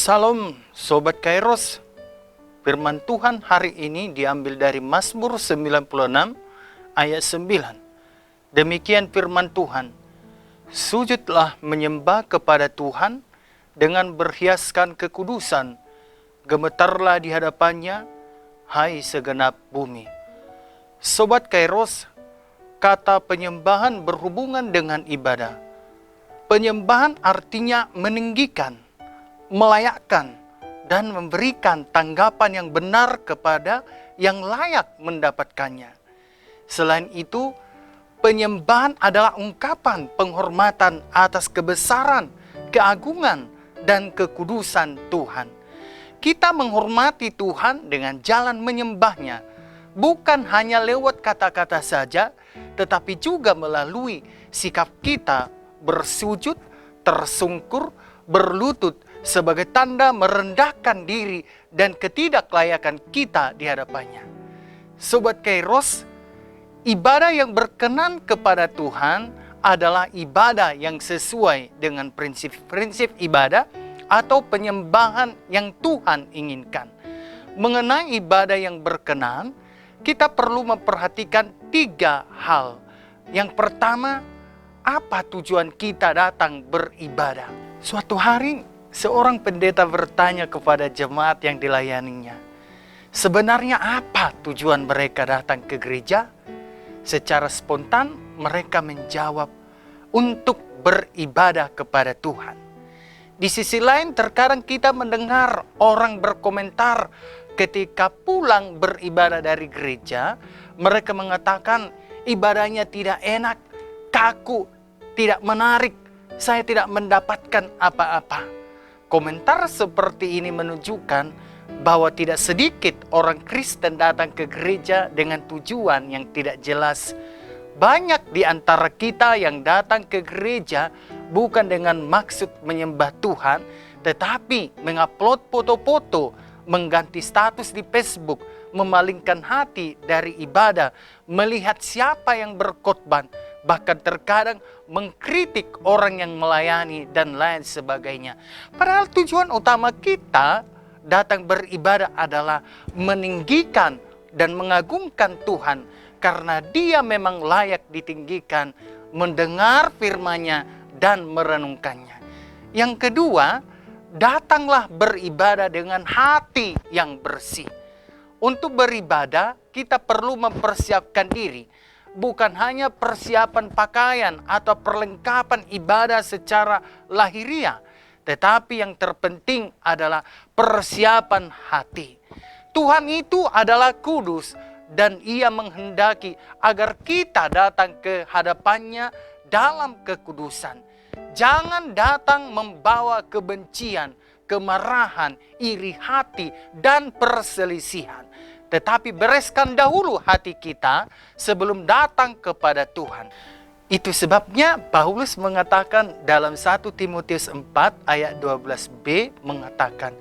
Salam Sobat Kairos. Firman Tuhan hari ini diambil dari Mazmur 96 ayat 9. Demikian firman Tuhan. Sujudlah menyembah kepada Tuhan dengan berhiaskan kekudusan. Gemetarlah di hadapannya, hai segenap bumi. Sobat Kairos, kata penyembahan berhubungan dengan ibadah. Penyembahan artinya meninggikan, melayakkan, dan memberikan tanggapan yang benar kepada yang layak mendapatkannya. Selain itu, penyembahan adalah ungkapan penghormatan atas kebesaran, keagungan, dan kekudusan Tuhan. Kita menghormati Tuhan dengan jalan menyembahnya, bukan hanya lewat kata-kata saja, tetapi juga melalui sikap kita bersujud, tersungkur, berlutut sebagai tanda merendahkan diri dan ketidaklayakan kita di hadapannya. Sobat Kairos, ibadah yang berkenan kepada Tuhan adalah ibadah yang sesuai dengan prinsip-prinsip ibadah atau penyembahan yang Tuhan inginkan. Mengenai ibadah yang berkenan, kita perlu memperhatikan 3 hal. Yang pertama, apa tujuan kita datang beribadah? Suatu hari, seorang pendeta bertanya kepada jemaat yang dilayaninya, sebenarnya apa tujuan mereka datang ke gereja? Secara spontan mereka menjawab, untuk beribadah kepada Tuhan. Di sisi lain terkadang kita mendengar orang berkomentar ketika pulang beribadah dari gereja, mereka mengatakan ibadahnya tidak enak, kaku, tidak menarik, saya tidak mendapatkan apa-apa. Komentar seperti ini menunjukkan bahwa tidak sedikit orang Kristen datang ke gereja dengan tujuan yang tidak jelas. Banyak di antara kita yang datang ke gereja bukan dengan maksud menyembah Tuhan, tetapi mengupload foto-foto, mengganti status di Facebook, memalingkan hati dari ibadah, melihat siapa yang berkhotbah, bahkan terkadang mengkritik orang yang melayani dan lain sebagainya. Padahal tujuan utama kita datang beribadah adalah meninggikan dan mengagungkan Tuhan, karena Dia memang layak ditinggikan, mendengar firman-Nya dan merenungkannya. Yang kedua, datanglah beribadah dengan hati yang bersih. Untuk beribadah, kita perlu mempersiapkan diri. Bukan hanya persiapan pakaian atau perlengkapan ibadah secara lahiriah, tetapi yang terpenting adalah persiapan hati. Tuhan itu adalah kudus dan Ia menghendaki agar kita datang ke hadapannya dalam kekudusan. Jangan datang membawa kebencian, kemarahan, iri hati, dan perselisihan. Tetapi bereskan dahulu hati kita sebelum datang kepada Tuhan. Itu sebabnya Paulus mengatakan dalam 1 Timotius 4 ayat 12b mengatakan,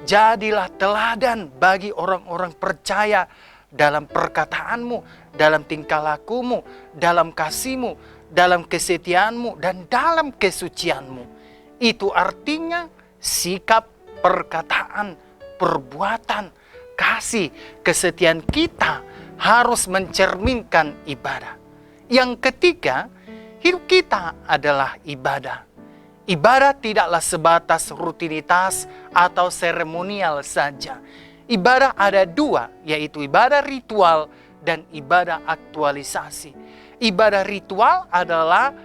jadilah teladan bagi orang-orang percaya dalam perkataanmu, dalam tingkah lakumu, dalam kasihmu, dalam kesetiaanmu, dan dalam kesucianmu. Itu artinya sikap, perkataan, perbuatan, kasih, kesetiaan kita harus mencerminkan ibadah. Yang ketiga, hidup kita adalah ibadah. Ibadah tidaklah sebatas rutinitas atau seremonial saja. Ibadah ada 2, yaitu ibadah ritual dan ibadah aktualisasi. Ibadah ritual adalah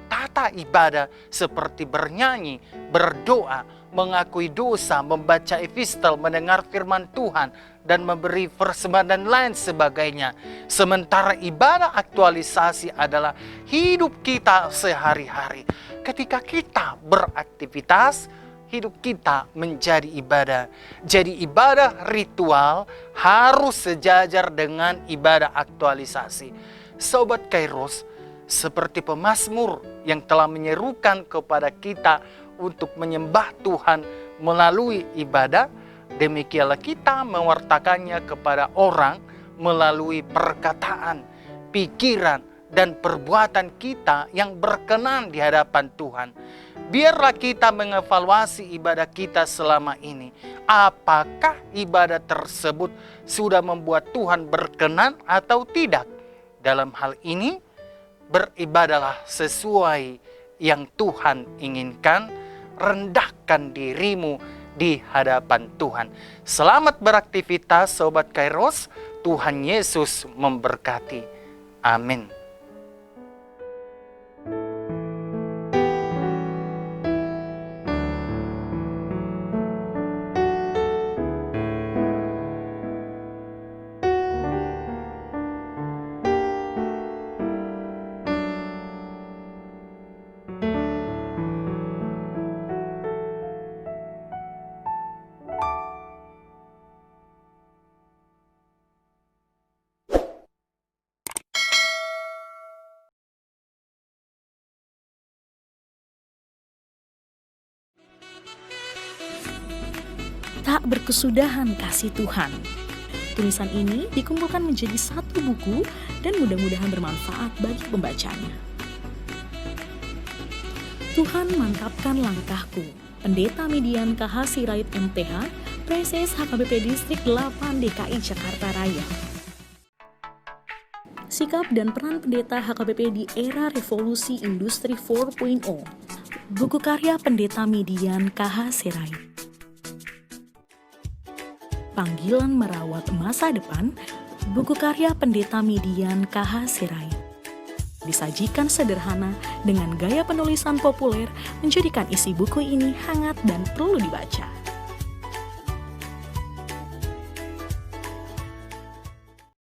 tata ibadah seperti bernyanyi, berdoa, mengakui dosa, membaca epistel, mendengar firman Tuhan, dan memberi persembahan dan lain sebagainya. Sementara ibadah aktualisasi adalah hidup kita sehari-hari. Ketika kita beraktivitas, hidup kita menjadi ibadah. Jadi ibadah ritual harus sejajar dengan ibadah aktualisasi. Sobat Kairos, seperti pemazmur yang telah menyerukan kepada kita untuk menyembah Tuhan melalui ibadah, demikianlah kita mewartakannya kepada orang melalui perkataan, pikiran, dan perbuatan kita yang berkenan di hadapan Tuhan. biarlah kita mengevaluasi ibadah kita selama ini. Apakah ibadah tersebut sudah membuat Tuhan berkenan atau tidak? Dalam hal ini, beribadalah sesuai yang Tuhan inginkan, rendahkan dirimu di hadapan Tuhan. Selamat beraktivitas Sobat Kairos, Tuhan Yesus memberkati. Amin. Tak berkesudahan kasih Tuhan. Tulisan ini dikumpulkan menjadi satu buku dan mudah-mudahan bermanfaat bagi pembacanya. Tuhan mantapkan langkahku. Pendeta Median KH Sirait MTH, PSS HKBP Distrik 8 DKI Jakarta Raya. Sikap dan peran pendeta HKBP di era revolusi industri 4.0. Buku karya Pendeta Median KH Sirait. Panggilan Merawat Masa Depan, buku karya Pendeta Median KH Sirait. Disajikan sederhana dengan gaya penulisan populer, menjadikan isi buku ini hangat dan perlu dibaca.